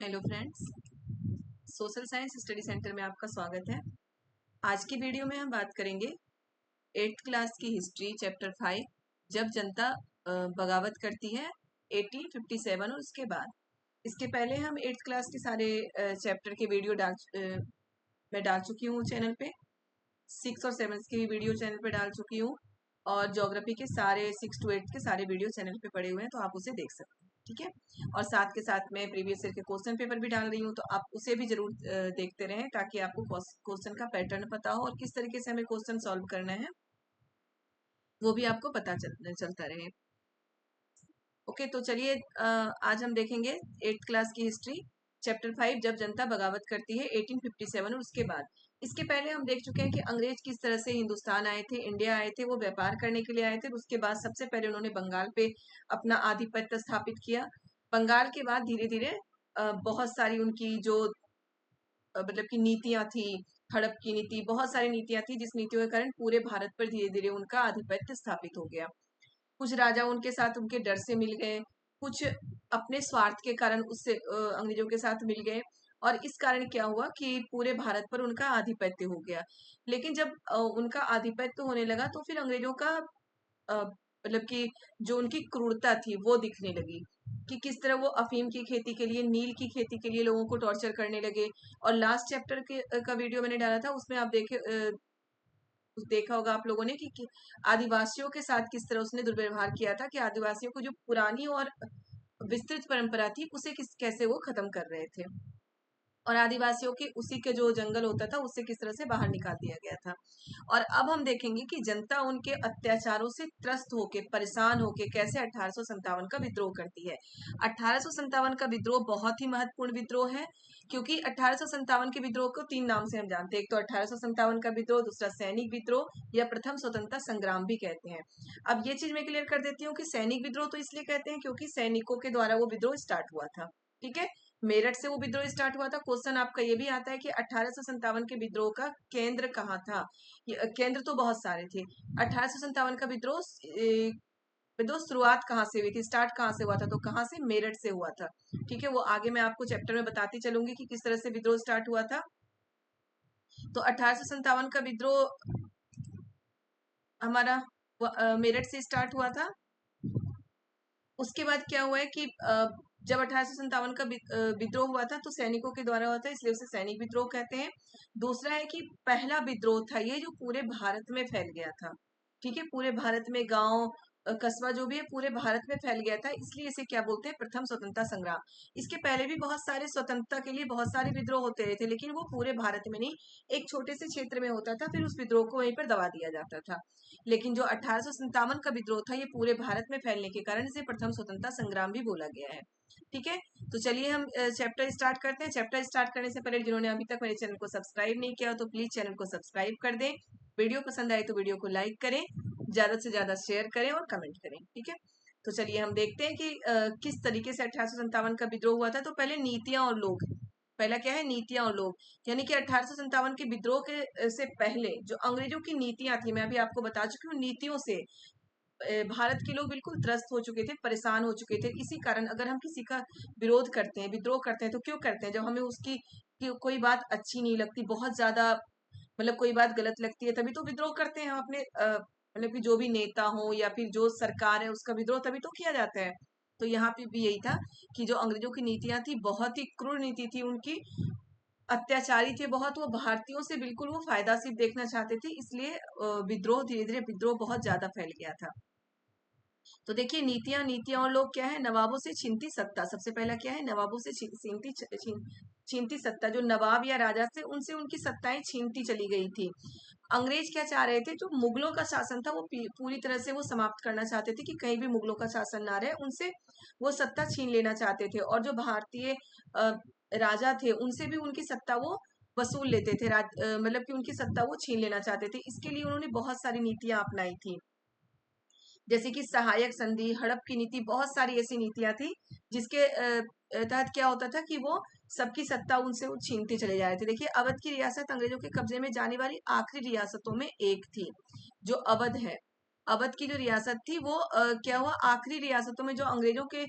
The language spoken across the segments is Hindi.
Hello friends, social science study centre में आपका स्वागत है। आज की वीडियो में हम बात करेंगे 8th क्लास की हिस्ट्री चैप्टर 5 जब जनता बगावत करती है 1857 और उसके बाद। इसके पहले हम 8th क्लास के सारे चैप्टर के वीडियो मैं डाल चुकी हूँ चैनल पे। 6 और 7 के वीडियो चैनल पे डाल चुकी हूँ और ज्योग्राफी के सारे 6 to 8 के सारे वीडियो चैनल पे पड़े हुए हैं, तो आप उसे देख सकते हैं। ठीक है, और साथ के साथ मैं प्रीवियस ईयर के क्वेश्चन पेपर भी डाल रही हूँ, तो आप उसे भी जरूर देखते रहें ताकि आपको क्वेश्चन का पैटर्न पता हो और किस तरीके से हमें क्वेश्चन सॉल्व करना है वो भी आपको पता चलता रहे। ओके, तो चलिए आज हम देखेंगे 8th क्लास की हिस्ट्री चैप्टर 5 जब जनता बगावत करती है 1857 और उसके बाद। इसके पहले हम देख चुके हैं कि अंग्रेज किस तरह से हिंदुस्तान आए थे, इंडिया आए थे, वो व्यापार करने के लिए आए थे। उसके बाद सबसे पहले उन्होंने बंगाल पे अपना आधिपत्य स्थापित किया। बंगाल के बाद धीरे धीरे बहुत सारी उनकी जो मतलब की नीतियां थी, हड़प की नीति, बहुत सारी नीतियां थी जिस नीतियों के कारण पूरे भारत पर धीरे धीरे उनका आधिपत्य स्थापित हो गया। कुछ राजा उनके साथ उनके डर से मिल गए, कुछ अपने स्वार्थ के कारण उससे अंग्रेजों के साथ मिल गए, और इस कारण क्या हुआ कि पूरे भारत पर उनका आधिपत्य हो गया। लेकिन जब उनका आधिपत्य होने लगा तो फिर अंग्रेजों का मतलब कि जो उनकी क्रूरता थी वो दिखने लगी कि किस तरह वो अफीम की खेती के लिए, नील की खेती के लिए लोगों को टॉर्चर करने लगे। और लास्ट चैप्टर के का वीडियो मैंने डाला था, उसमें आप देखा होगा आप लोगों ने कि आदिवासियों के साथ किस तरह उसने दुर्व्यवहार किया था, कि आदिवासियों को जो पुरानी और विस्तृत परंपरा थी उसे कैसे वो खत्म कर रहे थे, और आदिवासियों के उसी के जो जंगल होता था उससे किस तरह से बाहर निकाल दिया गया था। और अब हम देखेंगे कि जनता उनके अत्याचारों से त्रस्त होके, परेशान होके कैसे 1857 का विद्रोह करती है। 1857 का विद्रोह बहुत ही महत्वपूर्ण विद्रोह है, क्योंकि 1857 के विद्रोह को 3 नाम से हम जानते हैं। एक तो 1857 का विद्रोह, दूसरा सैनिक विद्रोह या प्रथम स्वतंत्रता संग्राम भी कहते हैं। अब ये चीज मैं क्लियर कर देती हूँ कि सैनिक विद्रोह तो इसलिए कहते हैं क्योंकि सैनिकों के द्वारा वो विद्रोह स्टार्ट हुआ था। ठीक है, मेरठ से वो विद्रोह स्टार्ट हुआ था। क्वेश्चन आपका ये भी आता है कि 1857 के विद्रोह का केंद्र कहाँ था। केंद्र तो बहुत सारे थे। 1857 का विद्रोह शुरुआत कहाँ से हुई थी, स्टार्ट कहाँ से हुआ था, तो कहाँ से, मेरठ से हुआ था। ठीक है, वो आगे मैं आपको चैप्टर में बताती चलूंगी कि किस तरह से विद्रोह स्टार्ट हुआ था। तो 1857 का विद्रोह हमारा मेरठ से स्टार्ट हुआ था। उसके बाद क्या हुआ है कि जब 1857 का विद्रोह हुआ था तो सैनिकों के द्वारा हुआ था, इसलिए उसे सैनिक विद्रोह कहते हैं। दूसरा है कि पहला विद्रोह था ये जो पूरे भारत में फैल गया था। ठीक है, पूरे भारत में गांव कस्बा जो भी है पूरे भारत में फैल गया था, इसलिए इसे क्या बोलते हैं, प्रथम स्वतंत्रता संग्राम। इसके पहले भी बहुत सारे स्वतंत्रता के लिए बहुत सारे विद्रोह होते रहे थे, लेकिन वो पूरे भारत में नहीं, एक छोटे से क्षेत्र में होता था, फिर उस विद्रोह को वहीं पर दबा दिया जाता था। लेकिन जो 1857 का विद्रोह था ये पूरे भारत में फैलने के कारण इसे प्रथम स्वतंत्रता संग्राम भी बोला गया है। ठीक है, तो चलिए हम चैप्टर स्टार्ट करते हैं। चैप्टर स्टार्ट करने से पहले जिन्होंने अभी तक मेरे चैनल को सब्सक्राइब नहीं किया हो तो प्लीज चैनल को सब्सक्राइब कर दें। वीडियो पसंद आए तो वीडियो को लाइक करें, ज्यादा से ज्यादा शेयर करें और कमेंट करें। ठीक है, तो चलिए हम देखते हैं कि किस तरीके से 1857 का विद्रोह हुआ था। तो पहले नीतियां और लोग, पहला क्या है, नीतियां और लोग। यानी कि 1857 के विद्रोह के से पहले जो अंग्रेजों की नीतियां थी, मैं अभी आपको बता चुकी हूँ, नीतियों से भारत के लोग बिल्कुल त्रस्त हो चुके थे, परेशान हो चुके थे। इसी कारण अगर हम किसी का विरोध करते हैं, विद्रोह करते हैं, तो क्यों करते हैं, जब हमें उसकी कोई बात अच्छी नहीं लगती, बहुत ज्यादा मतलब कोई बात गलत लगती है, तभी तो विद्रोह करते हैं हम अपने मतलब कि जो भी नेता हो या फिर जो सरकार है उसका विद्रोह तभी तो किया जाता है। तो यहाँ पे भी यही था कि जो अंग्रेजों की नीतियां थी बहुत ही क्रूर नीति थी उनकी, अत्याचारी थे बहुत, वो भारतीयों से बिल्कुल वो फायदा सिर्फ देखना चाहते थे, इसलिए विद्रोह धीरे धीरे विद्रोह बहुत ज्यादा फैल गया था। तो देखिए, नीतियां नीतियां और लोग क्या है, नवाबों से छीनती सत्ता। सबसे पहला क्या है, नवाबों से छीनती सत्ता। जो नवाब या राजा थे उनसे उनकी सत्ताएं छीनती चली गई थी। अंग्रेज क्या चाह रहे थे, जो मुगलों का शासन था वो पूरी तरह से वो समाप्त करना चाहते थे, कि कहीं भी मुगलों का शासन ना रहे, उनसे वो सत्ता छीन लेना चाहते थे। और जो भारतीय अ, राजा थे उनसे भी उनकी सत्ता वो वसूल लेते थे, मतलब कि उनकी सत्ता वो छीन लेना चाहते थे। इसके लिए उन्होंने बहुत सारी नीतियां अपनाई थी, जैसे कि सहायक संधि, हड़प की नीति, बहुत सारी ऐसी नीतियां थी जिसके तहत क्या होता था कि वो सबकी सत्ता उनसे वो छीनते चले जा रहे थे। देखिए, अवध की रियासत अंग्रेजों के कब्जे में जाने वाली आखिरी रियासतों में एक थी, जो अवध है। अवध की जो रियासत थी वो क्या हुआ, आखिरी रियासतों में, जो अंग्रेजों के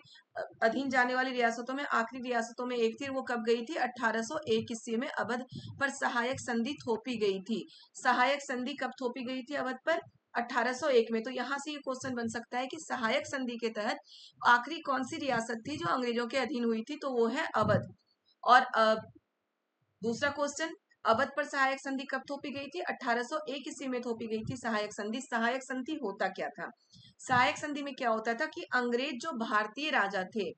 अधीन जाने वाली रियासतों में आखिरी रियासतों में एक थी। वो कब गई थी, 1801 ईस्वी में अवध पर सहायक संधि थोपी गई थी। सहायक संधि कब थोपी गई थी अवध पर, 1801 में। तो यहाँ से ये क्वेश्चन बन सकता है कि सहायक संधि के तहत आखिरी कौन सी रियासत थी जो अंग्रेजों के अधीन हुई थी, तो वो है अवध। और दूसरा क्वेश्चन, अवध पर सहायक संधि कब थोपी गई थी, 1801 ईस्वी में थोपी गई थी सहायक संधि। सहायक संधि होता क्या था, सहायक संधि में क्या होता था कि अंग्रेज जो भारतीय राजा थे,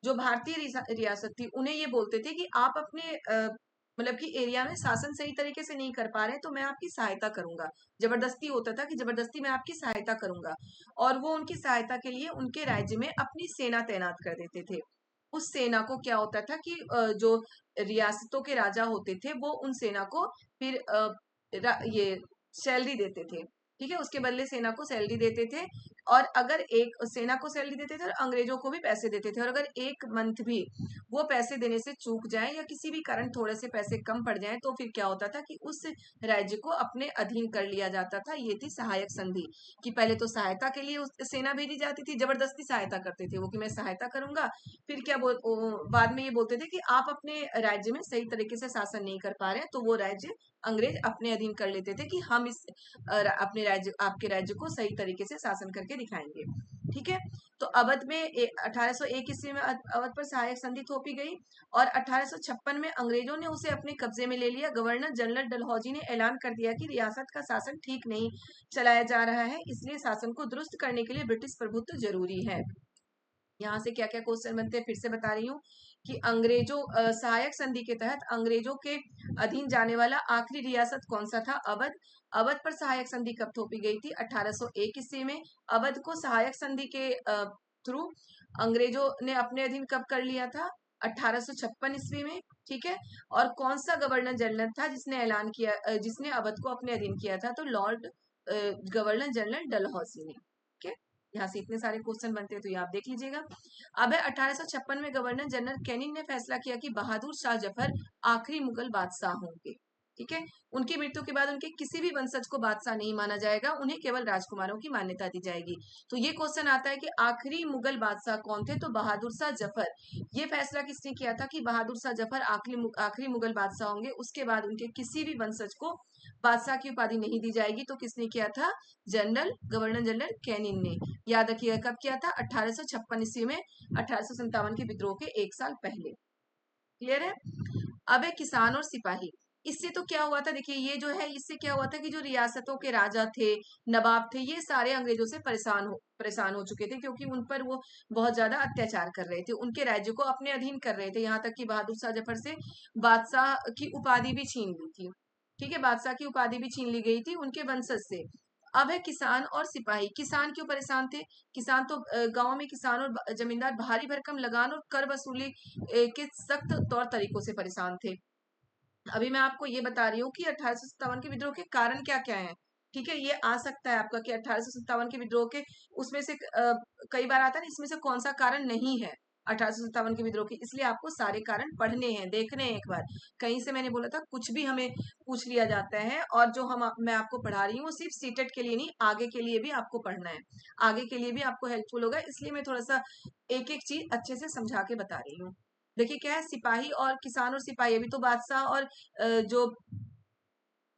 जो भारतीय रियासत थी, उन्हें ये बोलते थे कि आप अपने मतलब कि एरिया में शासन सही तरीके से नहीं कर पा रहे, तो मैं आपकी सहायता करूंगा। जबरदस्ती होता था कि जबरदस्ती मैं आपकी सहायता करूंगा, और वो उनकी सहायता के लिए उनके राज्य में अपनी सेना तैनात कर देते थे। उस सेना को क्या होता था कि जो रियासतों के राजा होते थे वो उन सेना को फिर ये सैलरी देते थे। ठीक है, उसके बदले सेना को सैलरी देते थे, और अगर एक सेना को सैलरी देते थे और अंग्रेजों को भी पैसे देते थे, और अगर एक मंथ भी वो पैसे देने से चूक जाए या किसी भी कारण थोड़े से पैसे कम पड़ जाए, तो फिर क्या होता था कि उस राज्य को अपने अधीन कर लिया जाता था। ये थी सहायक संधि, कि पहले तो सहायता के लिए उस सेना भेजी जाती थी, जबरदस्ती सहायता करते थे वो कि मैं सहायता करूंगा, फिर क्या बाद में ये बोलते थे कि आप अपने राज्य में सही तरीके से शासन नहीं कर पा रहे हैं, तो वो राज्य अंग्रेज अपने अधीन कर लेते थे कि हम इस अपने राज्य, आपके राज्य को सही तरीके से शासन करके दिखाएंगे। ठीक है, तो अवध में 1801 ईस्वी में अवध पर सहायक संधि थोपी गई, और 1856 में अंग्रेजों ने उसे अपने कब्जे में ले लिया। गवर्नर जनरल डलहौजी ने ऐलान कर दिया कि रियासत का शासन ठीक नहीं चलाया जा रहा है, इसलिए शासन को दुरुस्त करने के लिए ब्रिटिश प्रभुत्व जरूरी है। यहाँ से क्या क्या क्वेश्चन बनते हैं फिर से बता रही हूँ कि अंग्रेजों सहायक संधि के तहत अंग्रेजों के अधीन जाने वाला आखिरी रियासत कौन सा था, अवध। अवध पर सहायक संधि कब थोपी गई थी, 1801 ईस्वी में। अवध को सहायक संधि के थ्रू अंग्रेजों ने अपने अधीन कब कर लिया था, 1856 ईस्वी में। ठीक है, और कौन सा गवर्नर जनरल था जिसने ऐलान किया, जिसने अवध को अपने अधीन किया था, तो लॉर्ड गवर्नर जनरल डलहौसी ने। ठीक है, यहाँ से इतने सारे क्वेश्चन बनते हैं, तो ये आप देख लीजिएगा। अब है 1856 में गवर्नर जनरल कैनिंग ने फैसला किया कि बहादुर शाह जफर आखिरी मुगल बादशाह होंगे। ठीक है, उनकी मृत्यु के बाद उनके किसी भी वंशज को बादशाह नहीं माना जाएगा, उन्हें केवल राजकुमारों की मान्यता दी जाएगी। तो ये क्वेश्चन आता है कि आखिरी मुगल बादशाह कौन थे, तो बहादुर शाह जफर। ये फैसला किसने किया था कि बहादुर शाह जफर आखिरी मुगल बादशाह होंगे, उसके बाद उनके किसी भी वंशज को बादशाह की उपाधि नहीं दी जाएगी। तो किसने किया था, गवर्नर जनरल कैनिंग ने। याद रखिएगा कब किया था, 1856 ईस्वी में, 1857 के विद्रोह के एक साल पहले। क्लियर है। अब है किसान और सिपाही। इससे तो क्या हुआ था, देखिए ये जो है, इससे क्या हुआ था कि जो रियासतों के राजा थे, नवाब थे, ये सारे अंग्रेजों से परेशान हो चुके थे, क्योंकि उन पर वो बहुत ज्यादा अत्याचार कर रहे थे, उनके राज्य को अपने अधीन कर रहे थे, यहाँ तक कि बहादुर शाह जफर से बादशाह की उपाधि भी छीन ली थी। ठीक है, बादशाह की उपाधि भी छीन ली गई थी उनके वंशज से। अब है किसान और सिपाही। किसान क्यों परेशान थे, किसान तो गांव में किसान और जमींदार भारी भरकम लगान और कर वसूली के सख्त तौर तरीकों से परेशान थे। अभी मैं आपको ये बता रही हूँ कि 1857 के विद्रोह के कारण क्या क्या है। ठीक है, ये आ सकता है आपका कि 1857 के विद्रोह के उसमें से कई बार आता है ना, इसमें से कौन सा कारण नहीं है 1857 के विद्रोह के, इसलिए आपको सारे कारण पढ़ने हैं, देखने हैं एक बार। कहीं से मैंने बोला था कुछ भी हमें पूछ लिया जाता है, और जो मैं आपको पढ़ा रही हूँ सिर्फ सीटेट के लिए नहीं, आगे के लिए भी आपको पढ़ना है, आगे के लिए भी आपको हेल्पफुल होगा, इसलिए मैं थोड़ा सा एक एक चीज अच्छे से समझा के बता रही हूँ। देखिए क्या है, सिपाही और किसान और सिपाही, अभी तो बादशाह और जो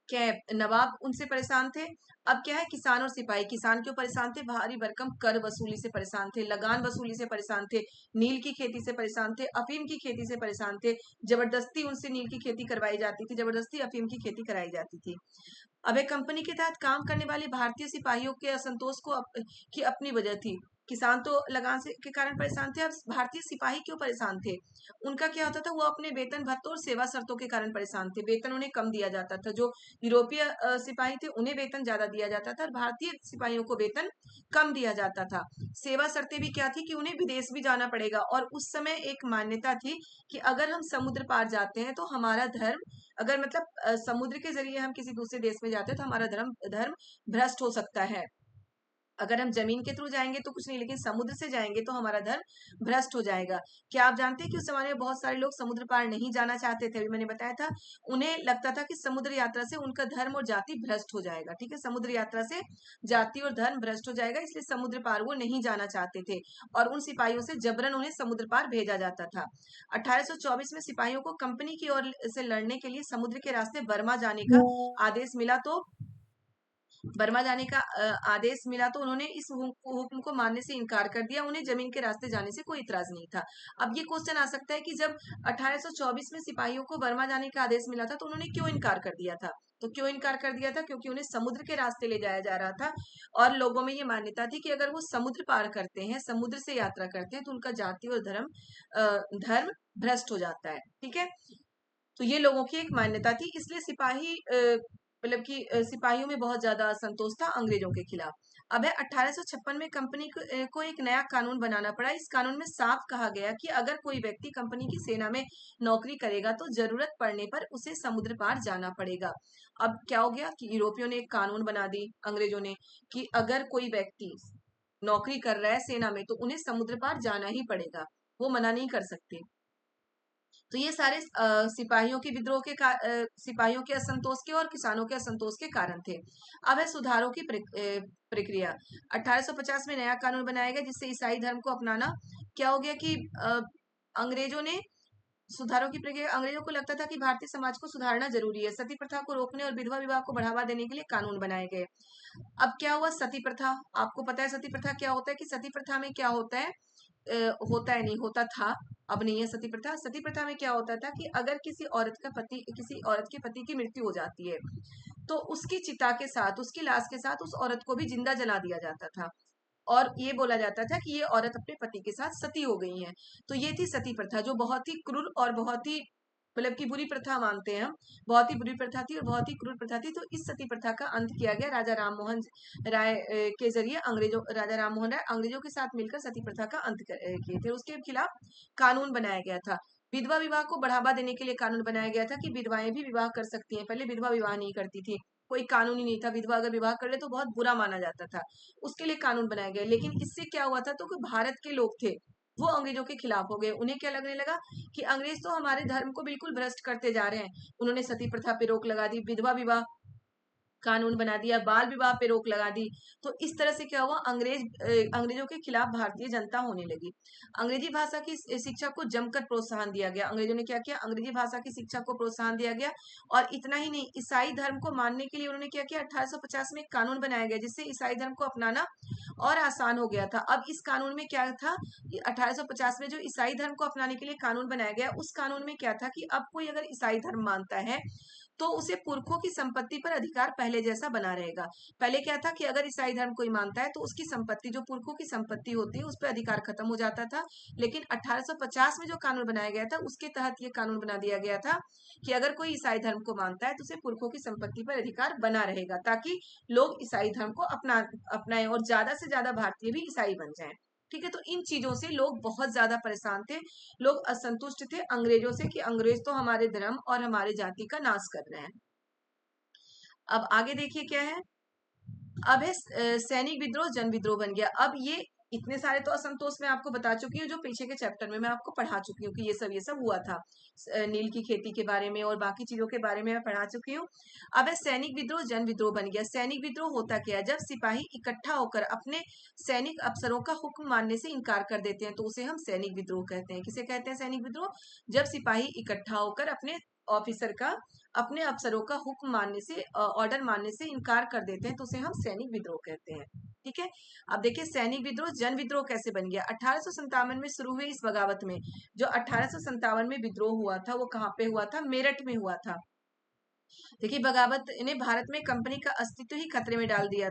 क्या है, नवाब उनसे परेशान थे। अब क्या है, किसान और सिपाही। किसान क्यों परेशान थे, भारी भरकम कर वसूली से परेशान थे, लगान वसूली से परेशान थे, नील की खेती से परेशान थे, अफीम की खेती से परेशान थे, जबरदस्ती उनसे नील की खेती करवाई जाती थी, जबरदस्ती अफीम की खेती कराई जाती थी। अब एक कंपनी के तहत काम करने वाले भारतीय सिपाहियों के असंतोष की अपनी वजह थी। किसान तो लगान से के कारण परेशान थे, अब भारतीय सिपाही क्यों परेशान थे, उनका क्या होता था, वो अपने वेतन भत्तों और सेवा शर्तों के कारण परेशान थे। वेतन उन्हें कम दिया जाता था, जो यूरोपीय सिपाही थे उन्हें वेतन ज्यादा दिया जाता था, और भारतीय सिपाहियों को वेतन कम दिया जाता था। सेवा शर्तें भी क्या थी कि उन्हें विदेश भी जाना पड़ेगा, और उस समय एक मान्यता थी कि अगर हम समुद्र पार जाते हैं तो हमारा धर्म, अगर मतलब समुद्र के जरिए हम किसी दूसरे देश में जाते हैं तो हमारा धर्म धर्म भ्रष्ट हो सकता है। अगर हम जमीन के थ्रू जाएंगे तो कुछ नहीं, लेकिन समुद्र से जाएंगे तो हमारा धर्म भ्रष्ट हो जाएगा। क्या आप जानते हैं कि उस समय में बहुत सारे लोग समुद्र पार नहीं जाना चाहते थे? अभी मैंने बताया था, उन्हें लगता था कि समुद्र यात्रा से उनका धर्म और जाति भ्रष्ट हो जाएगा। ठीक है, समुद्र यात्रा से जाति और धर्म भ्रष्ट हो जाएगा, इसलिए समुद्र पार वो नहीं जाना चाहते थे और उन सिपाहियों से जबरन उन्हें समुद्र पार भेजा जाता था। 1824 में सिपाहियों को कंपनी की ओर से लड़ने के लिए समुद्र के रास्ते बर्मा जाने का आदेश मिला, तो बर्मा जाने का आदेश मिला तो उन्होंने इस हुक्म को मानने से इनकार कर दिया। उन्हें जमीन के रास्ते जाने से कोई इतराज नहीं था। अब ये क्वेश्चन आ सकता है कि जब 1824 में सिपाहियों को बर्मा जाने का आदेश मिला था तो उन्होंने क्यों इनकार कर दिया था? तो क्यों इनकार कर दिया था? क्योंकि उन्हें समुद्र के रास्ते ले जाया जा रहा था और लोगों में ये मान्यता थी कि अगर वो समुद्र पार करते हैं, समुद्र से यात्रा करते हैं, तो उनका जाति और धर्म भ्रष्ट हो जाता है। ठीक है, तो ये लोगों की एक मान्यता थी, इसलिए सिपाही मतलब कि सिपाहियों में बहुत ज्यादा असंतोष था अंग्रेजों के खिलाफ। अब है 1856 में कंपनी को एक नया कानून बनाना पड़ा। इस कानून में साफ कहा गया कि अगर कोई व्यक्ति कंपनी की सेना में नौकरी करेगा तो जरूरत पड़ने पर उसे समुद्र पार जाना पड़ेगा। अब क्या हो गया कि यूरोपियों ने एक कानून बना दी, अंग्रेजों ने, कि अगर कोई व्यक्ति नौकरी कर रहा है सेना में तो उन्हें समुद्र पार जाना ही पड़ेगा, वो मना नहीं कर सकते। तो ये सारे सिपाहियों के विद्रोह के सिपाहियों के असंतोष के और किसानों के असंतोष के कारण थे। अब है सुधारों की प्रक्रिया। 1850 में नया कानून बनाया गया जिससे ईसाई धर्म को अपनाना, क्या हो गया कि अंग्रेजों ने सुधारों की प्रक्रिया, अंग्रेजों को लगता था कि भारतीय समाज को सुधारना जरूरी है। सती प्रथा को रोकने और विधवा विवाह को बढ़ावा देने के लिए कानून बनाए गए। अब क्या हुआ? सती प्रथा, आपको पता है सती प्रथा क्या होता है? कि सती प्रथा में क्या होता है, होता है नहीं, होता था, अब नहीं है सती प्रथा। सती प्रथा में क्या होता था कि अगर किसी औरत के पति की मृत्यु हो जाती है तो उसकी चिता के साथ, उसकी लाश के साथ उस औरत को भी जिंदा जला दिया जाता था और ये बोला जाता था कि ये औरत अपने पति के साथ सती हो गई है। तो ये थी सती प्रथा, जो बहुत ही क्रूर और बहुत ही मतलब की बुरी प्रथा मानते हैं हम। बहुत ही बुरी प्रथा थी और बहुत ही क्रूर प्रथा थी। तो इस सती प्रथा का अंत किया गया राजा राम मोहन राय के जरिए। राजा राम मोहन राय अंग्रेजों के साथ मिलकर सती प्रथा का अंत किए थे। उसके खिलाफ कानून बनाया गया था। विधवा विवाह को बढ़ावा देने के लिए कानून बनाया गया था कि विधवाएं भी विवाह कर सकती हैं। पहले विधवा विवाह नहीं करती थी, कोई कानून ही नहीं था, विधवा अगर विवाह कर ले तो बहुत बुरा माना जाता था, उसके लिए कानून बनाया गया। लेकिन इससे क्या हुआ था, तो भारत के लोग थे वो अंग्रेजों के खिलाफ हो गए। उन्हें क्या लगने लगा कि अंग्रेज तो हमारे धर्म को बिल्कुल भ्रष्ट करते जा रहे हैं। उन्होंने सती प्रथा पे रोक लगा दी, विधवा विवाह कानून बना दिया, बाल विवाह पे रोक लगा दी। तो इस तरह से क्या हुआ, अंग्रेजों के खिलाफ भारतीय जनता होने लगी। अंग्रेजी भाषा की शिक्षा को जमकर प्रोत्साहन दिया गया। अंग्रेजों ने क्या किया, अंग्रेजी भाषा की शिक्षा को प्रोत्साहन दिया गया। और इतना ही नहीं, ईसाई धर्म को मानने के लिए उन्होंने क्या किया, 1850 में एक कानून बनाया गया जिससे ईसाई धर्म को अपनाना और आसान हो गया था। अब इस कानून में क्या था कि 1850 में जो ईसाई धर्म को अपनाने के लिए कानून बनाया गया, उस कानून में क्या था कि अब कोई अगर ईसाई धर्म मानता है तो उसे पुरखों की संपत्ति पर अधिकार पहले जैसा बना रहेगा। पहले क्या था कि अगर ईसाई धर्म कोई मानता है तो उसकी संपत्ति, जो पुरखों की संपत्ति होती है, उस पर अधिकार खत्म हो जाता था। लेकिन 1850 में जो कानून बनाया गया था उसके तहत ये कानून बना दिया गया था कि अगर कोई ईसाई धर्म को मानता है तो उसे पुरखों की संपत्ति पर अधिकार बना रहेगा, ताकि लोग ईसाई धर्म को अपनाएं और ज्यादा से ज्यादा भारतीय भी ईसाई बन जाएं। ठीक है, तो इन चीजों से लोग बहुत ज्यादा परेशान थे, लोग असंतुष्ट थे अंग्रेजों से कि अंग्रेज तो हमारे धर्म और हमारे जाति का नाश कर रहे हैं। अब आगे देखिए क्या है, अब है सैनिक विद्रोह जन विद्रोह बन गया। अब ये इतने सारे तो असंतोष मैं आपको बता चुकी हूँ, जो पीछे के चैप्टर में मैं आपको पढ़ा चुकी हूँ कि ये सब हुआ था। नील की खेती के बारे में और बाकी चीजों के बारे में मैं पढ़ा चुकी हूँ। अब है सैनिक विद्रोह जन विद्रोह बन गया। सैनिक विद्रोह होता क्या है, जब सिपाही इकट्ठा होकर अपने सैनिक अफसरों का हुक्म मानने से इनकार कर देते हैं तो उसे हम सैनिक विद्रोह कहते हैं। किसे कहते हैं सैनिक विद्रोह? जब सिपाही इकट्ठा होकर अपने ऑफिसर का, अपने अफसरों का हुक्म मानने से, ऑर्डर मानने से इनकार कर देते हैं तो उसे हम सैनिक विद्रोह कहते हैं। ठीक है, अब देखिए सैनिक विद्रोह जन विद्रोह कैसे बन गया। 1857 में शुरू हुई इस बगावत में, जो 1857 में विद्रोह हुआ था वो कहाँ पे हुआ था? मेरठ में हुआ था। देखिए बगावत ने भारत में कंपनी का अस्तित्व ही खतरे में डाल दिया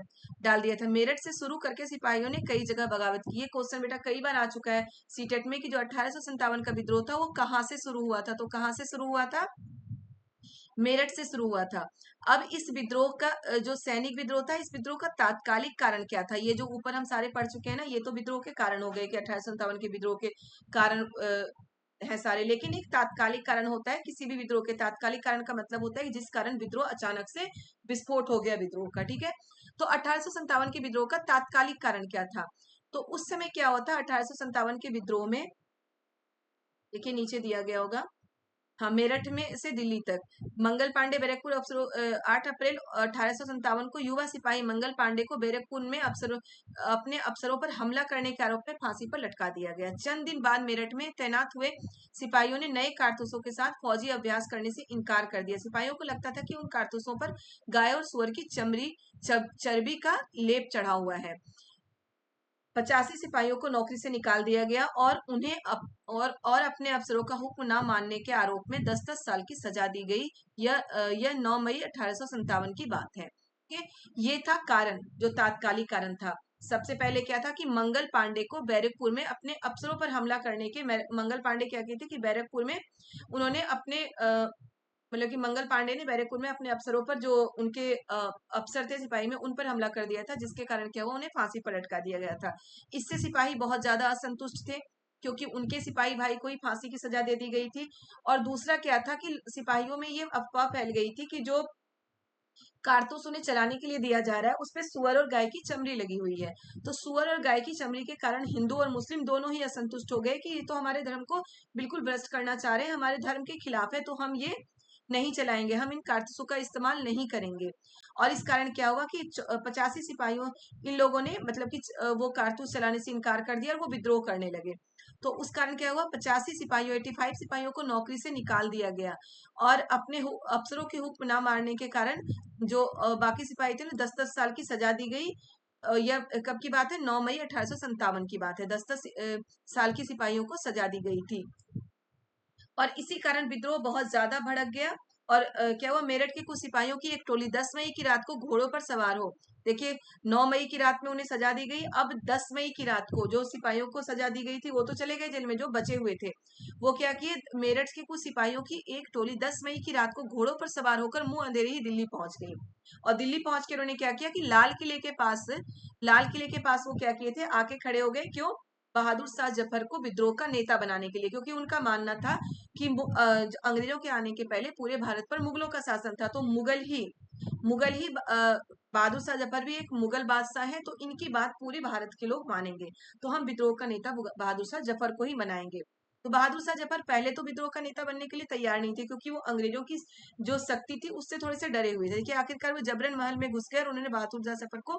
था। मेरठ से शुरू करके सिपाहियों ने कई जगह बगावत की। ये क्वेश्चन बेटा कई बार आ चुका है सीटेट में कि जो 1857 का विद्रोह था वो कहाँ से शुरू हुआ था, तो कहाँ से शुरू हुआ था? मेरठ से शुरू हुआ था। अब इस विद्रोह का जो सैनिक विद्रोह था, इस विद्रोह का तात्कालिक कारण क्या था? ये जो ऊपर हम सारे पढ़ चुके हैं ना, ये तो विद्रोह के कारण हो गए कि 1857 के विद्रोह के कारण है सारे। लेकिन एक तात्कालिक कारण होता है किसी भी विद्रोह के। तात्कालिक कारण का मतलब होता है कि जिस कारण विद्रोह अचानक से विस्फोट हो गया विद्रोह का। ठीक है, तो 1857 के विद्रोह का तात्कालिक कारण क्या था? तो उस समय क्या हुआ था 1857 के विद्रोह में, देखिए नीचे दिया गया होगा, हाँ, मेरठ में से दिल्ली तक मंगल पांडे बैरकपुर अफसरों 8 अप्रैल 1857 को युवा सिपाही मंगल पांडे को बैरकपुर में अपने अफसरों पर हमला करने के आरोप में फांसी पर लटका दिया गया। चंद दिन बाद मेरठ में तैनात हुए सिपाहियों ने नए कारतूसों के साथ फौजी अभ्यास करने से इनकार कर दिया। सिपाहियों को लगता था कि उन कारतूसों पर गाय और सुअर की चर्बी का लेप चढ़ा हुआ है। 85 सिपाहियों को नौकरी से निकाल दिया गया और उन्हें और अपने अफसरों का हुक्म न मानने के आरोप में 10-10 साल की सजा दी गई। यह 9 मई 1857 की बात है। ये था कारण, जो तात्कालिक कारण था। सबसे पहले क्या था कि मंगल पांडे को बैरकपुर में अपने अफसरों पर हमला करने के, मंगल पांडे क्या कहते कि बैरकपुर में उन्होंने अपने मतलब कि मंगल पांडे ने बैरकपुर में अपने अफसरों पर, जो उनके अफसर थे सिपाही में, उन पर हमला कर दिया था, जिसके कारण क्या हुआ, उन्हें फांसी पर लटका दिया गया था। इससे सिपाही बहुत ज्यादा असंतुष्ट थे, क्योंकि उनके सिपाही भाई को ही फांसी की सजा दे दी गई थी। और दूसरा क्या था कि सिपाहियों में ये अफवाह फैल गई थी कि जो कारतूस उन्हें चलाने के लिए दिया जा रहा है उसपे सुअर और गाय की चमड़ी लगी हुई है। तो सुअर और गाय की चमड़ी के कारण हिंदू और मुस्लिम दोनों ही असंतुष्ट हो गए कि ये तो हमारे धर्म को बिल्कुल भ्रष्ट करना चाह रहे हैं, हमारे धर्म के खिलाफ है, तो हम ये नहीं चलाएंगे, हम इन कारतूसों का इस्तेमाल नहीं करेंगे। और इस कारण क्या हुआ कि 85 सिपाहियों, इन लोगों ने मतलब कि वो कारतूस चलाने से इनकार कर दिया और वो विद्रोह करने लगे। तो उस कारण क्या हुआ, 85 सिपाहियों 85 सिपाहियों को नौकरी से निकाल दिया गया और अपने अफसरों के हुक्म न मारने के कारण जो बाकी सिपाही थे ना, 10-10 साल की सजा दी गई। यह कब की बात है, 9 मई 1857 की बात है। 10-10 साल की सिपाहियों को सजा दी गई थी और इसी कारण विद्रोह बहुत ज्यादा भड़क गया। और क्या हुआ, मेरठ के कुछ सिपाहियों की एक टोली 10 मई की रात को घोड़ों पर सवार हो, देखिए 9 मई की रात में उन्हें सजा दी गई, अब 10 मई की रात को जो सिपाहियों को सजा दी गई थी वो तो चले गए जेल में, जो बचे हुए थे वो क्या किए, मेरठ के कुछ सिपाहियों की एक टोली 10 मई की रात को घोड़ों पर सवार होकर मुंह अंधेरे ही दिल्ली पहुंच गई। और दिल्ली पहुंच के उन्होंने क्या किया कि लाल किले के पास वो क्या किए थे, आके खड़े हो गए। क्यों? बहादुर शाह जफर को विद्रोह का नेता बनाने के लिए, क्योंकि उनका मानना था कि अंग्रेजों के आने के पहले पूरे भारत पर मुगलों का शासन था, तो मुगल ही बहादुर शाह जफर भी एक मुगल बादशाह है, तो इनकी बात पूरे भारत के लोग मानेंगे, तो हम विद्रोह का नेता बहादुर शाह जफर को ही बनाएंगे। तो बहादुर शाह जफर पहले तो विद्रोह का नेता बनने के लिए तैयार नहीं थे, क्योंकि वो अंग्रेजों की जो शक्ति थी उससे थोड़े से डरे हुए थे। देखिए आखिरकार वो जबरन महल में घुस गए और उन्होंने बहादुर शाह जफर को,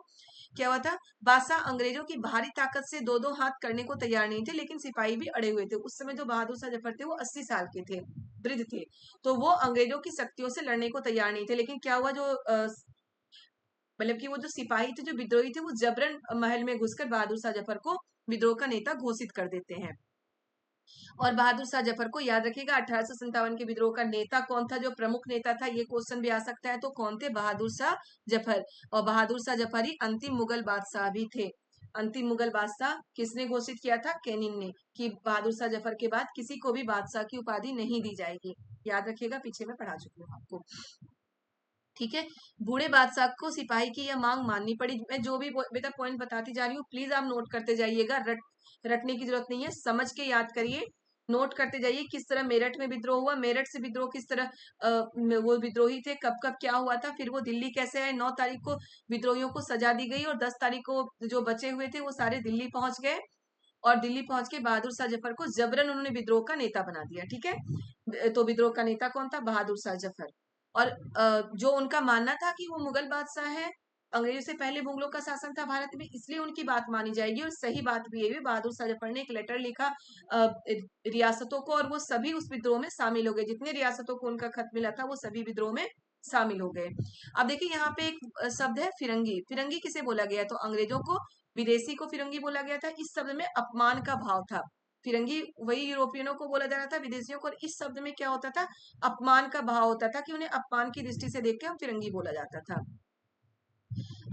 क्या हुआ था, बादशाह अंग्रेजों की भारी ताकत से दो दो हाथ करने को तैयार नहीं थे, लेकिन सिपाही भी अड़े हुए थे। उस समय जो बहादुर शाह जफर थे वो 80 साल के थे, वृद्ध थे, तो वो अंग्रेजों की शक्तियों से लड़ने को तैयार नहीं थे। लेकिन क्या हुआ, जो मतलब कि वो जो सिपाही थे, जो विद्रोही थे, वो जबरन महल में घुसकर बहादुर शाह जफर को विद्रोह का नेता घोषित कर देते हैं। और बहादुर शाह जफर को याद रखिएगा, 1857 के विद्रोह का नेता कौन था, जो प्रमुख नेता था, ये क्वेश्चन भी आ सकता है। तो कौन थे? बहादुर शाह जफर। और बहादुर शाह जफर ही अंतिम मुगल बादशाह भी थे। अंतिम मुगल बादशाह किसने घोषित किया था? कैनिंग ने, कि बहादुर शाह जफर के बाद किसी को भी बादशाह की उपाधि नहीं दी जाएगी। याद रखिएगा, पीछे में पढ़ा चुकी हूँ आपको। ठीक है, बूढ़े बादशाह को सिपाही की यह मांग माननी पड़ी। मैं जो भी बेटा पॉइंट बताती जा रही हूँ, प्लीज आप नोट करते जाइएगा, रटने की जरूरत नहीं है, समझ के याद करिए, नोट करते जाइए। किस तरह मेरठ में विद्रोह हुआ, मेरठ से विद्रोह किस तरह वो विद्रोही थे, कब कब क्या हुआ था, फिर वो दिल्ली कैसे आए। 9 तारीख को विद्रोहियों को सजा दी गई और 10 तारीख को जो बचे हुए थे वो सारे दिल्ली पहुंच गए। और दिल्ली पहुंच के बहादुर शाह जफर को जबरन उन्होंने विद्रोह का नेता बना दिया। ठीक है, तो विद्रोह का नेता कौन था? बहादुर शाह जफर। और जो उनका मानना था कि वो मुगल बादशाह है, अंग्रेजों से पहले मुगलों का शासन था भारत में, इसलिए उनकी बात मानी जाएगी। और सही बात भी है, बहादुर शाह जफर ने एक लेटर लिखा रियासतों को, और वो सभी उस विद्रोह में शामिल हो गए। जितने रियासतों को उनका खत मिला था वो सभी विद्रोह में शामिल हो गए। अब देखिए यहाँ पे एक शब्द है फिरंगी। फिरंगी किसे बोला गया? तो अंग्रेजों को, विदेशी को फिरंगी बोला गया था। इस शब्द में अपमान का भाव था। फिरंगी वही यूरोपियनों को बोला जा रहा था, विदेशियों को। और इस शब्द में क्या होता था? अपमान का भाव होता था, कि उन्हें अपमान की दृष्टि से देख के हम फिरंगी बोला जाता था।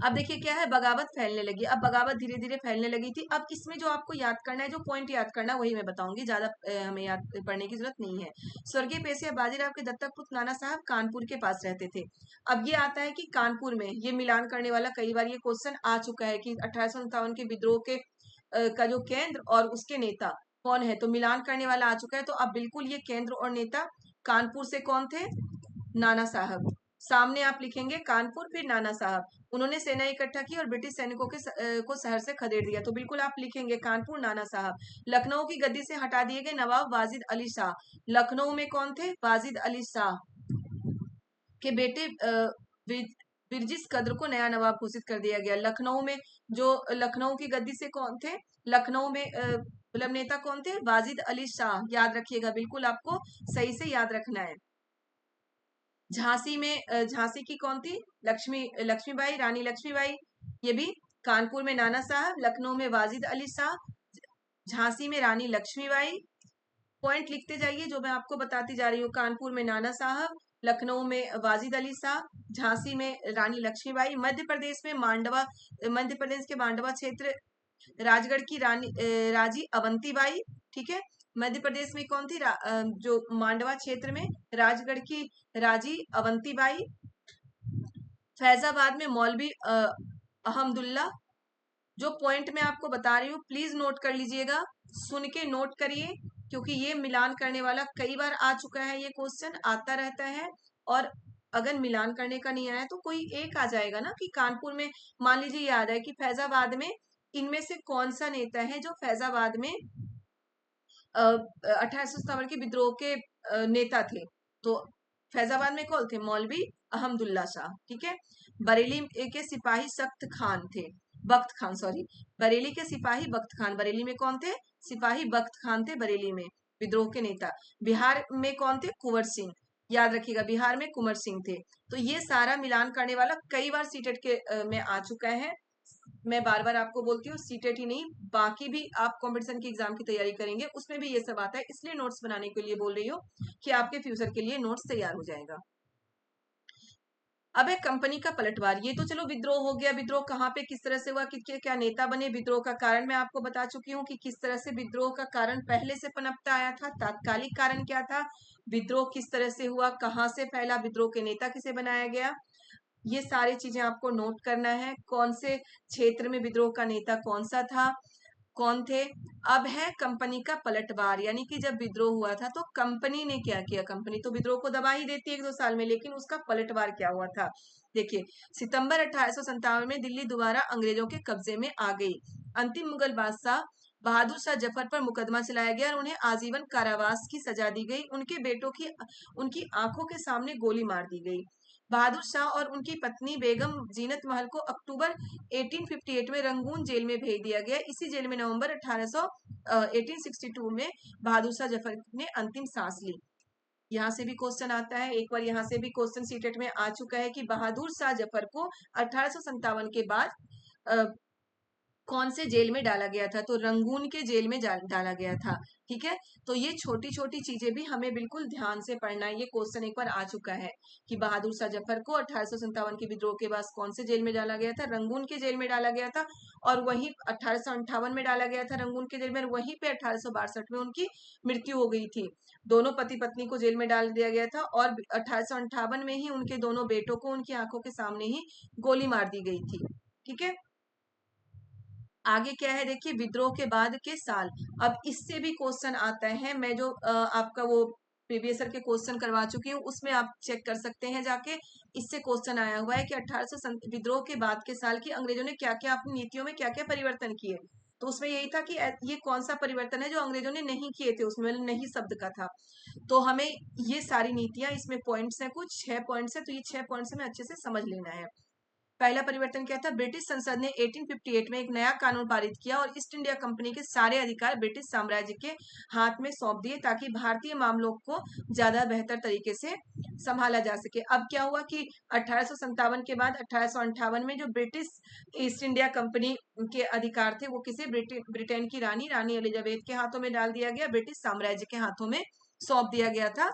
अब देखिए क्या है, बगावत फैलने लगी। अब बगावत धीरे धीरे फैलने लगी थी। अब इसमें जो आपको याद करना है, जो पॉइंट याद करना है, वही मैं बताऊंगी, ज्यादा हमें याद पढ़ने की जरूरत नहीं है। स्वर्गीय पेशवा बाजीराव के दत्तक पुत्र नाना साहब कानपुर के पास रहते थे। अब ये आता है कि कानपुर में, ये मिलान करने वाला कई बार ये क्वेश्चन आ चुका है कि 1857 के विद्रोह के का जो केंद्र और उसके नेता कौन है, तो मिलान करने वाला आ चुका है। तो अब बिल्कुल ये केंद्र और नेता कानपुर से कौन थे? नाना साहब। सामने आप लिखेंगे कानपुर, फिर नाना साहब। उन्होंने सेना इकट्ठा की और ब्रिटिश सैनिकों को शहर से खदेड़ दिया, तो बिल्कुल आप लिखेंगे कानपुर, नाना साहब। लखनऊ की गद्दी से हटा दिए गए नवाब वाजिद अली शाह। लखनऊ में कौन थे? वाजिद अली शाह के बेटे बिरजिस कद्र को नया नवाब घोषित कर दिया गया। लखनऊ में जो लखनऊ की गद्दी से कौन थे? लखनऊ में मतलब नेता कौन थे? वाजिद अली शाह। याद रखिएगा, बिल्कुल आपको सही से याद रखना है। झांसी में झांसी की कौन थी? लक्ष्मीबाई, रानी लक्ष्मीबाई। ये भी कानपुर में नाना साहब, लखनऊ में वाजिद अली शाह, झांसी में रानी लक्ष्मीबाई। पॉइंट लिखते जाइए जो मैं आपको बताती जा रही हूँ। कानपुर में नाना साहब, लखनऊ में वाजिद अली शाह, झांसी में रानी लक्ष्मीबाई। मध्य प्रदेश के मांडवा क्षेत्र, राजगढ़ की राजी अवंतीबाई। ठीक है, मध्य प्रदेश में कौन थी? जो मांडवा क्षेत्र में राजगढ़ की राजी अवंतीबाई। फैजाबाद में मौलवी अहमदुल्ला। जो पॉइंट मैं आपको बता रही हूँ प्लीज नोट कर लीजिएगा, सुन के नोट करिए, क्योंकि ये मिलान करने वाला कई बार आ चुका है, ये क्वेश्चन आता रहता है। और अगर मिलान करने का नहीं आया तो कोई एक आ जाएगा ना, कि कानपुर में मान लीजिए याद है कि फैजाबाद में इनमें से कौन सा नेता है जो फैजाबाद में 1857 के विद्रोह के नेता थे। तो फैजाबाद में कौन थे? मौलवी अहमदुल्ला शाह। ठीक है, बरेली के सिपाही सख्त खान थे, बख्त खान, सॉरी, बरेली के सिपाही बख्त खान। बरेली में कौन थे? सिपाही बख्त खान थे बरेली में, विद्रोह के नेता। बिहार में कौन थे? कुंवर सिंह। याद रखिएगा, बिहार में कुंवर सिंह थे। तो ये सारा मिलान करने वाला कई बार सीटेट के में आ चुका है। मैं बार बार आपको बोलती हूँ, सीटेट ही नहीं, बाकी भी आप कंपटीशन की एग्जाम की तैयारी करेंगे उसमें भी ये सब आता है, इसलिए नोट्स बनाने के लिए बोल रही हूँ कि आपके फ्यूचर के लिए नोट्स तैयार हो जाएगा। अब एक कंपनी का पलटवार, ये तो चलो विद्रोह हो गया। विद्रोह कहाँ पे किस तरह से हुआ, किसके क्या नेता बने, विद्रोह का कारण मैं आपको बता चुकी हूँ कि किस तरह से विद्रोह का कारण पहले से पनपता आया था। तात्कालिक कारण क्या था, विद्रोह किस तरह से हुआ, कहाँ से फैला, विद्रोह के नेता किसे बनाया गया, ये सारी चीजें आपको नोट करना है। कौन से क्षेत्र में विद्रोह का नेता कौन सा था, कौन थे। अब है कंपनी का पलटवार, यानी कि जब विद्रोह हुआ था तो कंपनी ने क्या किया। कंपनी तो विद्रोह को दबा ही देती है 1-2 साल में, लेकिन उसका पलटवार क्या हुआ था। देखिए, सितंबर 1857 में दिल्ली दोबारा अंग्रेजों के कब्जे में आ गई। अंतिम मुगल बादशाह बहादुर शाह जफर पर मुकदमा चलाया गया और उन्हें आजीवन कारावास की सजा दी गई। उनके बेटों की उनकी आंखों के सामने गोली मार दी गई। बहादुर शाह और उनकी पत्नी बेगम जीनत महल को अक्टूबर 1858 में रंगून जेल में भेज दिया गया। इसी जेल में नवंबर 1862 में बहादुर शाह जफर ने अंतिम सांस ली। यहाँ से भी क्वेश्चन आता है, एक बार यहाँ से भी क्वेश्चन सीटेट में आ चुका है कि बहादुर शाह जफर को 1857 के बाद कौन से जेल में डाला गया था, तो रंगून के जेल में डाला गया था। ठीक है, तो ये छोटी छोटी चीजें भी हमें बिल्कुल ध्यान से पढ़ना है। ये क्वेश्चन एक बार आ चुका है कि बहादुर शाह जफर को 1857 के विद्रोह के बाद कौन से जेल में डाला गया था, रंगून के जेल में डाला गया था। और वहीं 1858 में डाला गया था रंगून के जेल में, वहीं पे 1862 में उनकी मृत्यु हो गई थी। दोनों पति पत्नी को जेल में डाल दिया गया था और 1858 में ही उनके दोनों बेटों को उनकी आंखों के सामने ही गोली मार दी गई थी। ठीक है, आगे क्या है देखिए, विद्रोह के बाद के साल। अब इससे भी क्वेश्चन आता है, मैं जो आपका वो प्रीवियस ईयर के क्वेश्चन करवा चुकी हूँ उसमें आप चेक कर सकते हैं जाके। इससे क्वेश्चन आया हुआ है कि 1800 विद्रोह के बाद के साल की अंग्रेजों ने क्या क्या अपनी नीतियों में क्या क्या परिवर्तन किए। तो उसमें यही था कि ये कौन सा परिवर्तन है जो अंग्रेजों ने नहीं किए थे, उसमें नहीं शब्द का था। तो हमें ये सारी नीतियां, इसमें पॉइंट्स हैं, कुछ 6 पॉइंट्स है, तो ये 6 पॉइंट्स हमें अच्छे से समझ लेना है। पहला परिवर्तन क्या था, ब्रिटिश संसद ने 1858 में एक नया कानून पारित किया और ईस्ट इंडिया कंपनी के सारे अधिकार ब्रिटिश साम्राज्य के हाथ में सौंप दिए, ताकि भारतीय मामलों को ज्यादा बेहतर तरीके से संभाला जा सके। अब क्या हुआ कि 1857 के बाद 1858 में जो ब्रिटिश ईस्ट इंडिया कंपनी के अधिकार थे वो किसे, ब्रिटेन की रानी एलिजाबेथ के हाथों में डाल दिया गया, ब्रिटिश साम्राज्य के हाथों में सौंप दिया गया था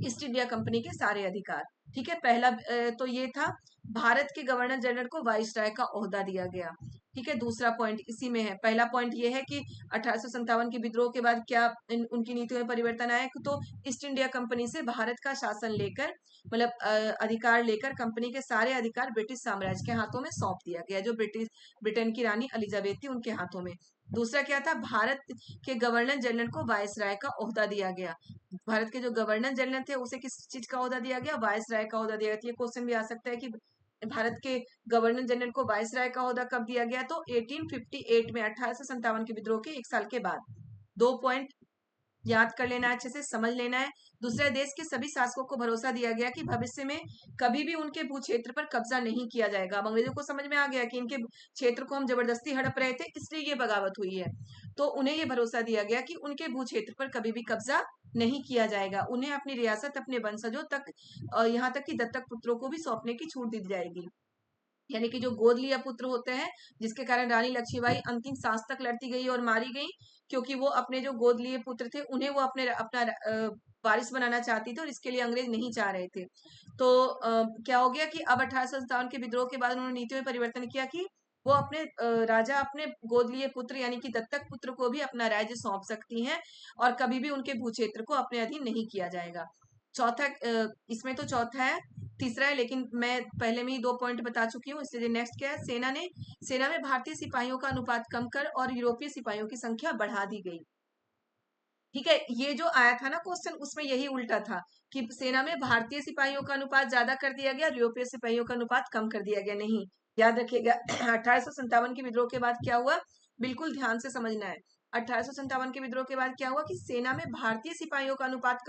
ईस्ट इंडिया कंपनी के सारे अधिकार। ठीक है, पहला तो ये था। भारत के गवर्नर जनरल को वाइसराय का ओहदा दिया गया। ठीक है, दूसरा पॉइंट इसी में है। पहला पॉइंट ये है कि 1857 के विद्रोह के बाद क्या उनकी नीतियों में परिवर्तन आया, तो ईस्ट इंडिया कंपनी से भारत का शासन लेकर, मतलब अधिकार लेकर कंपनी के सारे अधिकार ब्रिटिश साम्राज्य के हाथों में सौंप दिया गया, जो ब्रिटेन की रानी एलिजाबेथ थी उनके हाथों में। दूसरा क्या था, भारत के गवर्नर जनरल को वायसराय का ओहदा दिया गया। भारत के जो गवर्नर जनरल थे उसे किस चीज का ओहदा दिया गया, वायसराय का ओहदा दिया गया। तो ये क्वेश्चन भी आ सकता है कि भारत के गवर्नर जनरल को वायसराय का ओहदा कब दिया गया, तो 1858 में, 1857 के विद्रोह के 1 साल के बाद। 2 पॉइंट याद कर लेना है, अच्छे से समझ लेना है। दूसरा, देश के सभी शासकों को भरोसा दिया गया कि भविष्य में कभी भी उनके भू क्षेत्र पर कब्जा नहीं किया जाएगा। अब अंग्रेजों को समझ में आ गया कि इनके क्षेत्र को हम जबरदस्ती हड़प रहे थे, इसलिए ये बगावत हुई है। तो उन्हें ये भरोसा दिया गया कि उनके भू क्षेत्र पर कभी भी कब्जा नहीं किया जाएगा। उन्हें अपनी रियासत अपने वंशजों तक, यहाँ तक कि दत्तक पुत्रों को भी सौंपने की छूट दी जाएगी। यानी कि जो गोद लिया पुत्र होते हैं, जिसके कारण रानी लक्ष्मीबाई अंतिम सांस तक लड़ती गई और मारी गई, क्योंकि वो अपने जो गोद लिए पुत्र थे उन्हें वो अपना वारिस बनाना चाहती थी, और इसके लिए अंग्रेज नहीं चाह रहे थे। तो क्या हो गया कि अब 1857 के विद्रोह के बाद उन्होंने नीतियों में परिवर्तन किया कि वो अपने राजा अपने गोद लिए पुत्र यानी कि दत्तक पुत्र को भी अपना राज्य सौंप सकती हैं, और कभी भी उनके भू क्षेत्र को अपने अधीन नहीं किया जाएगा। चौथा, इसमें तो चौथा है, तीसरा है, लेकिन मैं पहले में ही 2 पॉइंट बता चुकी हूँ, इसलिए नेक्स्ट क्या है, सेना में भारतीय सिपाहियों का अनुपात कम कर और यूरोपीय सिपाहियों की संख्या बढ़ा दी गई। ठीक है, ये जो आया था ना क्वेश्चन, उसमें यही उल्टा था कि सेना में भारतीय सिपाहियों का अनुपात ज्यादा कर दिया गया, यूरोपीय सिपाहियों का अनुपात कम कर दिया गया। नहीं, याद रखिएगा 1857 के विद्रोह के बाद क्या हुआ, बिल्कुल ध्यान से समझना है। 1857 के विद्रोह के बाद क्या हुआ कि सेना में भारतीय सिपाहियों का अनुपात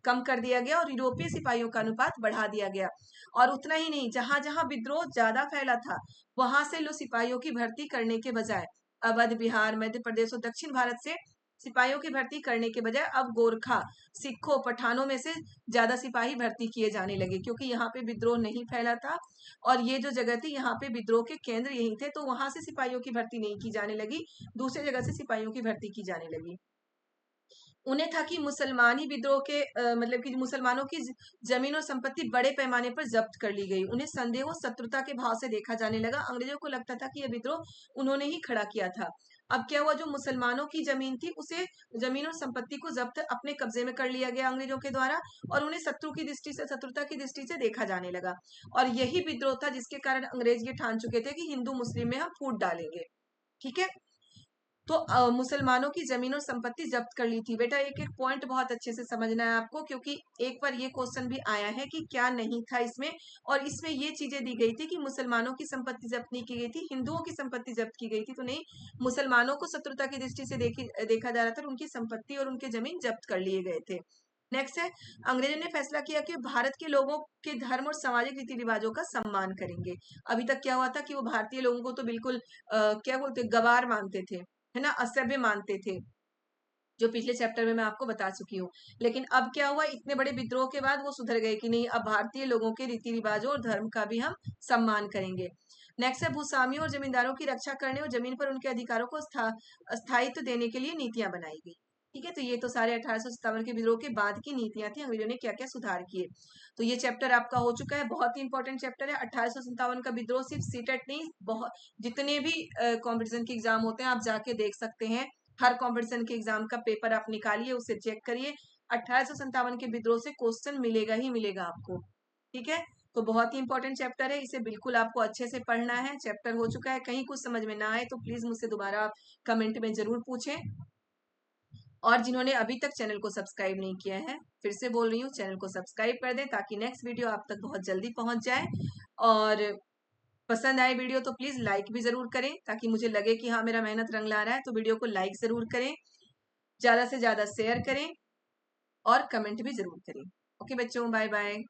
कम कर दिया गया और यूरोपीय सिपाहियों का अनुपात बढ़ा दिया गया। और उतना ही नहीं, जहां जहां विद्रोह ज्यादा फैला था वहां से लोग सिपाहियों की भर्ती करने के बजाय अवध, बिहार, मध्य प्रदेश और दक्षिण भारत से सिपाहियों की भर्ती करने के बजाय अब गोरखा, सिखों, पठानों में से ज्यादा सिपाही भर्ती किए जाने लगे, क्योंकि यहाँ पे विद्रोह नहीं फैला था और ये जो जगह थी यहाँ पे विद्रोह के केंद्र यही थे, तो वहां से सिपाहियों की भर्ती नहीं की जाने लगी, दूसरी जगह से सिपाहियों की भर्ती की जाने लगी। उन्हें था कि मुसलमान ही विद्रोह के मतलब कि मुसलमानों की जमीन और संपत्ति बड़े पैमाने पर जब्त कर ली गई। उन्हें संदेह व शत्रुता के भाव से देखा जाने लगा। अंग्रेजों को लगता था कि यह विद्रोह उन्होंने ही खड़ा किया था। अब क्या हुआ, जो मुसलमानों की जमीन थी उसे, जमीन और संपत्ति को जब्त अपने कब्जे में कर लिया गया अंग्रेजों के द्वारा, और उन्हें शत्रु की दृष्टि से, शत्रुता की दृष्टि से देखा जाने लगा। और यही विद्रोह था जिसके कारण अंग्रेज ये ठान चुके थे कि हिंदू मुस्लिम में हम फूट डालेंगे। ठीक है, तो मुसलमानों की जमीन और संपत्ति जब्त कर ली थी। बेटा एक एक पॉइंट बहुत अच्छे से समझना है आपको, क्योंकि एक बार ये क्वेश्चन भी आया है कि क्या नहीं था इसमें, और इसमें ये चीजें दी गई थी कि मुसलमानों की संपत्ति जब्त नहीं की गई थी, हिंदुओं की संपत्ति जब्त की गई थी। तो नहीं, मुसलमानों को शत्रुता की दृष्टि से देखा जा रहा था, उनकी संपत्ति और उनके जमीन जब्त कर लिए गए थे। नेक्स्ट है, अंग्रेजों ने फैसला किया कि भारत के लोगों के धर्म और सामाजिक रीति रिवाजों का सम्मान करेंगे। अभी तक क्या हुआ था कि वो भारतीय लोगों को तो बिल्कुल क्या बोलते, गवार मानते थे, है ना, असभ्य मानते थे, जो पिछले चैप्टर में मैं आपको बता चुकी हूँ। लेकिन अब क्या हुआ, इतने बड़े विद्रोह के बाद वो सुधर गए कि नहीं, अब भारतीय लोगों के रीति रिवाजों और धर्म का भी हम सम्मान करेंगे। नेक्स्ट है, भूस्वामियों और जमींदारों की रक्षा करने और जमीन पर उनके अधिकारों को स्थायित्व देने के लिए नीतियां बनाई गई। ठीक है, तो ये तो सारे 1857 के विद्रोह के बाद की नीतियां थी, अंग्रेजों ने क्या क्या सुधार किए। तो ये चैप्टर आपका हो चुका है, बहुत ही इंपॉर्टेंट चैप्टर है। 1857 का विद्रोह सिर्फ सीटेट नहीं, बहुत जितने भी कॉम्पिटिशन के एग्जाम होते हैं आप जाके देख सकते हैं। हर कंपटीशन के एग्जाम का पेपर आप निकालिए, उसे चेक करिए, 1857 के विद्रोह से क्वेश्चन मिलेगा ही मिलेगा आपको। ठीक है, तो बहुत ही इंपॉर्टेंट चैप्टर है, इसे बिल्कुल आपको अच्छे से पढ़ना है। चैप्टर हो चुका है, कहीं कुछ समझ में ना आए तो प्लीज मुझसे दोबारा आप कमेंट में जरूर पूछें। और जिन्होंने अभी तक चैनल को सब्सक्राइब नहीं किया है, फिर से बोल रही हूँ, चैनल को सब्सक्राइब कर दें ताकि नेक्स्ट वीडियो आप तक बहुत जल्दी पहुंच जाए। और पसंद आए वीडियो तो प्लीज लाइक भी जरूर करें, ताकि मुझे लगे कि हाँ मेरा मेहनत रंग ला रहा है। तो वीडियो को लाइक जरूर करें, ज्यादा से ज्यादा शेयर करें और कमेंट भी जरूर करें। ओके बच्चों, बाय बाय।